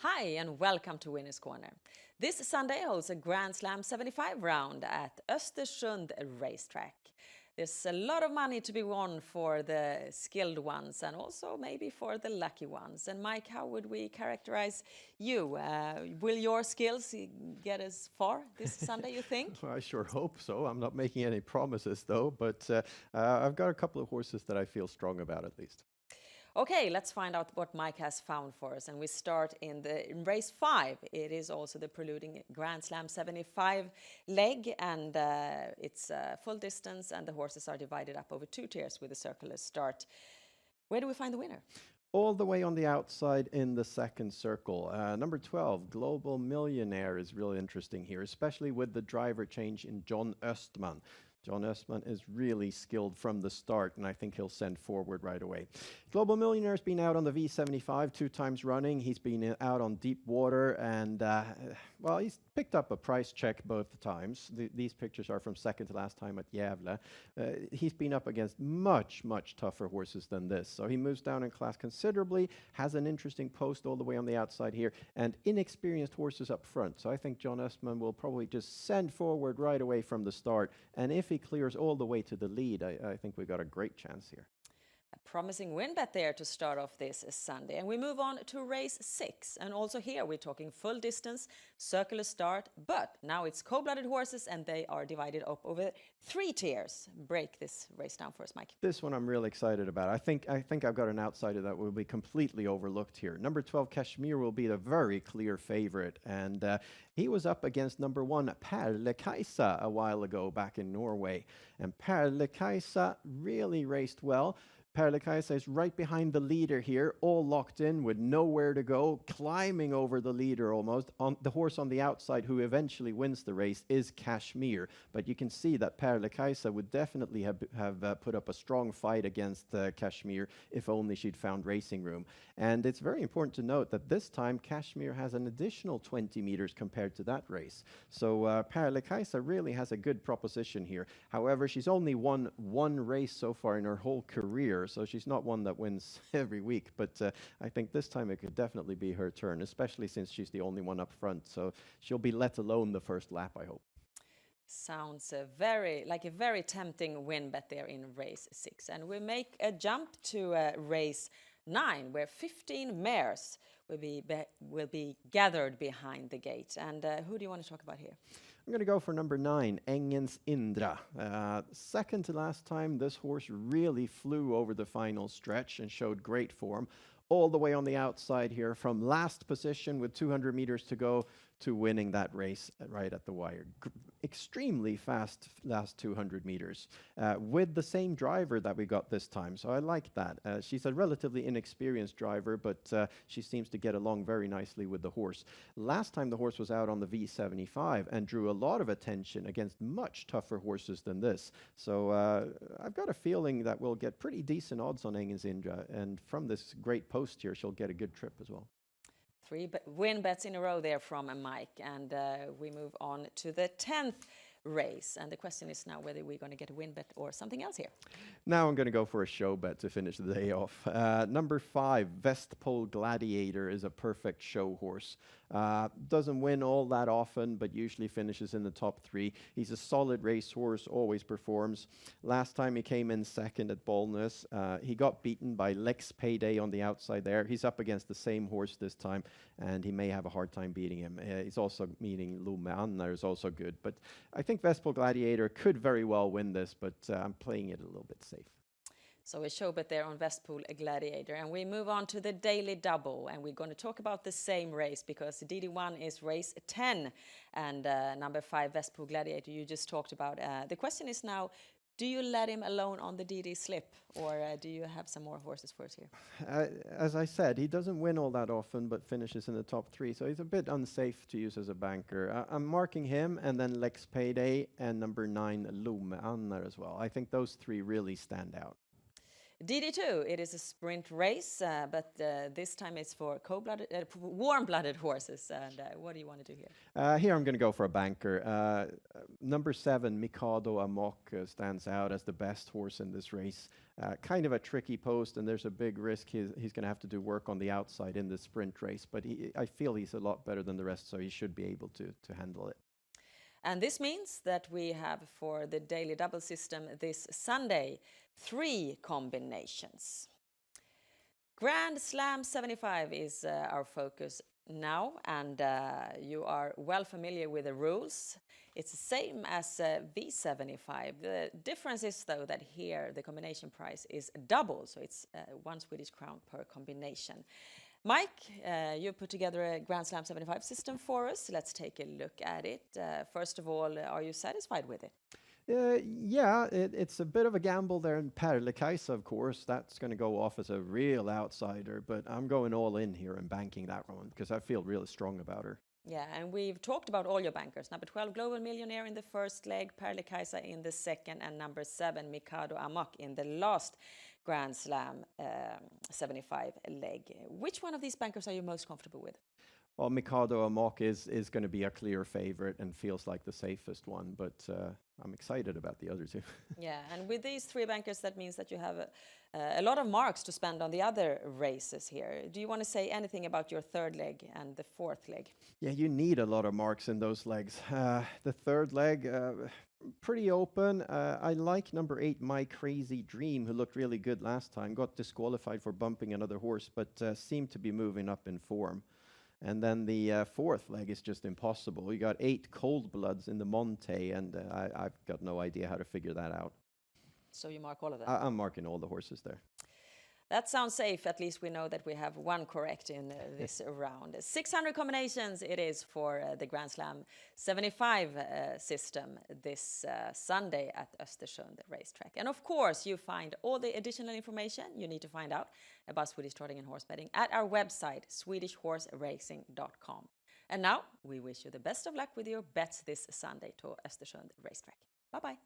Hi and welcome to Winners Corner. This Sunday holds a Grand Slam 75 round at Östersund racetrack. There's a lot of money to be won for the skilled ones and also maybe for the lucky ones. And Mike, how would we characterize you? Will your skills get as far this Sunday, you think? Well, I sure hope so. I'm not making any promises though, but I've got a couple of horses that I feel strong about at least. Okay, let's find out what Mike has found for us. And we start in race 5. It is also the preluding Grand Slam 75 leg, and it's full distance, and the horses are divided up over 2 tiers with a circular start. Where do we find the winner? All the way on the outside in the second circle. Number 12, Global Millionaire, is really interesting here, especially with the driver change in John Östman. John Östman is really skilled from the start, and I think he'll send forward right away. Global Millionaire's been out on the V75 2 times running. He's been out on deep water, and well, he's picked up a price check both times. These pictures are from second to last time at Gävle. He's been up against much tougher horses than this, so he moves down in class considerably, has an interesting post all the way on the outside here, and inexperienced horses up front. So I think John Östman will probably just send forward right away from the start, and if he clears all the way to the lead, I think we've got a great chance here. A promising win bet there to start off this Sunday. And we move on to race 6. And also here we're talking full distance, circular start, but now it's cold-blooded horses and they are divided up over 3 tiers. Break this race down for us, Mike. This one I'm really excited about. I think I've got an outsider that will be completely overlooked here. Number 12, Kashmir, will be the very clear favorite, and he was up against number 1, Perlekaisa, a while ago back in Norway. And Perlekaisa really raced well. Perlekaisa is right behind the leader here, all locked in with nowhere to go, climbing over the leader almost. On the horse on the outside who eventually wins the race is Kashmir, but you can see that Perlekaisa would definitely have put up a strong fight against Kashmir if only she'd found racing room. And it's very important to note that this time Kashmir has an additional 20 meters compared to that race. So Perlekaisa really has a good proposition here. However, she's only won 1 race so far in her whole career, so she's not one that wins every week, but I think this time it could definitely be her turn, especially since she's the only one up front, so she'll be let alone the first lap, I hope. Sounds like a very tempting win bet there in race 6. And we make a jump to race 9, where 15 mares will be gathered behind the gate. And who do you want to talk about here? I'm going to go for number 9, Engens Indra. Second to last time, this horse really flew over the final stretch and showed great form. All the way on the outside here, from last position with 200 meters to go to winning that race right at the wire. Extremely fast last 200 meters with the same driver that we got this time, so I like that. She's a relatively inexperienced driver, but she seems to get along very nicely with the horse. Last time the horse was out on the V75 and drew a lot of attention against much tougher horses than this, so I've got a feeling that we'll get pretty decent odds on Engens Indra, and from this great post here she'll get a good trip as well. 3 win bets in a row there from Mike, and we move on to the 10th race, and the question is now whether we're going to get a win bet or something else here. Now I'm going to go for a show bet to finish the day off. Number 5, Vestpol Gladiator, is a perfect show horse. Doesn't win all that often, but usually finishes in the top 3. He's a solid racehorse, always performs. Last time he came in second at Bollnäs. He got beaten by Lex Payday on the outside there. He's up against the same horse this time, and he may have a hard time beating him. He's also meeting Lume Anna is also good, but I think Vestpol Gladiator could very well win this, but I'm playing it a little bit safe. So a show bet there on Vestpol Gladiator. And we move on to the daily double. And we're going to talk about the same race because DD1 is race 10. And number 5, Vestpol Gladiator, you just talked about. The question is now, do you let him alone on the DD slip? Or do you have some more horses for us here? As I said, he doesn't win all that often, but finishes in the top 3. So he's a bit unsafe to use as a banker. I'm marking him and then Lex Payday and number 9, Lume Anna as well. I think those 3 really stand out. DD2, it is a sprint race, but this time it's for warm-blooded horses. And what do you want to do here? Here I'm going to go for a banker. Number 7, Mikado Amok, stands out as the best horse in this race. Kind of a tricky post, and there's a big risk he's going to have to do work on the outside in the sprint race. But I feel he's a lot better than the rest, so he should be able to handle it. And this means that we have for the daily double system this Sunday 3 combinations. Grand Slam 75 is our focus now, and you are well familiar with the rules. It's the same as V75. The difference is, though, that here the combination price is double, so it's 1 Swedish crown per combination. Mike, you put together a Grand Slam 75 system for us. Let's take a look at it. First of all, are you satisfied with it? Yeah, it's a bit of a gamble there in Perlekaisa, of course. That's going to go off as a real outsider, but I'm going all in here and banking that one because I feel really strong about her. Yeah, and we've talked about all your bankers. Number 12, Global Millionaire in the first leg, Perlekaisa in the second, and number 7, Mikado Amok in the last Grand Slam 75 leg. Which one of these bankers are you most comfortable with? Well, Mikado Amok is going to be a clear favorite and feels like the safest one, but I'm excited about the other two. Yeah, and with these 3 bankers, that means that you have a lot of marks to spend on the other races here. Do you want to say anything about your 3rd leg and the 4th leg? Yeah, you need a lot of marks in those legs. The 3rd leg, pretty open. I like number 8, My Crazy Dream, who looked really good last time. Got disqualified for bumping another horse, but seemed to be moving up in form. And then the 4th leg is just impossible. You got 8 Cold Bloods in the Monte, and I've got no idea how to figure that out. So you mark all of them? I'm marking all the horses there. That sounds safe. At least we know that we have one correct in this round. 600 combinations it is for the Grand Slam 75 system this Sunday at Östersund racetrack. And of course, you find all the additional information you need to find out about Swedish trotting and horse betting at our website, swedishhorseracing.com. And now we wish you the best of luck with your bets this Sunday to Östersund racetrack. Bye-bye.